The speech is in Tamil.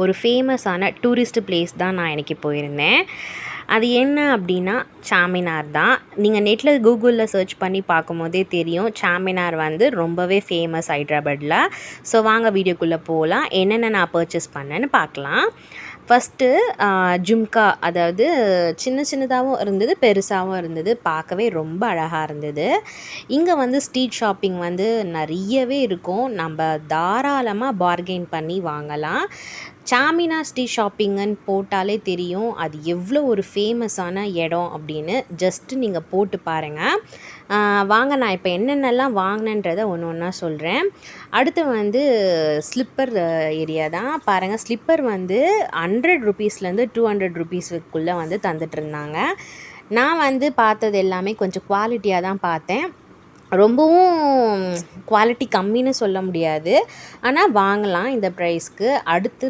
ஒரு ஃபேமஸான டூரிஸ்ட் பிளேஸ் தான் நான் இன்றைக்கி போயிருந்தேன். அது என்ன அப்படின்னா சாமினார் தான். நீங்கள் நெட்டில் கூகுளில் சர்ச் பண்ணி பார்க்கும்போதே தெரியும். சாமினார் வந்து ரொம்பவே ஃபேமஸ் ஹைட்ராபாடில். ஸோ வாங்க வீடியோக்குள்ளே போகலாம். என்னென்ன நான் பர்ச்சேஸ் பண்ணேன்னு பார்க்கலாம். ஃபஸ்ட்டு ஜும்கா, அதாவது சின்ன சின்னதாகவும் இருந்தது, பெருசாகவும் இருந்தது. பார்க்கவே ரொம்ப அழகாக இருந்தது. இங்கே வந்து ஸ்ட்ரீட் ஷாப்பிங் வந்து நிறையவே இருக்கும். நம்ம தாராளமாக பார்கெயின் பண்ணி வாங்கலாம். சாமினார் ஸ்ட்ரீட் ஷாப்பிங்குன்னு போட்டாலே தெரியும் அது எவ்வளோ ஒரு ஃபேமஸான இடம் அப்படின்னு. ஜஸ்ட்டு நீங்கள் போட்டு பாருங்கள். வாங்க நான் இப்போ என்னென்னலாம் வாங்கினேன்றதை ஒன்று ஒன்றா சொல்கிறேன். அடுத்து வந்து ஸ்லிப்பர் ஏரியா தான். பாருங்கள், ஸ்லிப்பர் வந்து 100 ருபீஸ்லேருந்து 200 ருபீஸுக்குள்ளே வந்து தந்துட்டுருந்தாங்க. நான் வந்து பார்த்தது எல்லாமே கொஞ்சம் குவாலிட்டியாக தான் பார்த்தேன். ரொம்பவும் குவாலிட்டி கம்மின்னு சொல்ல முடியாது, ஆனால் வாங்கலாம் இந்த ப்ரைஸ்க்கு. அடுத்து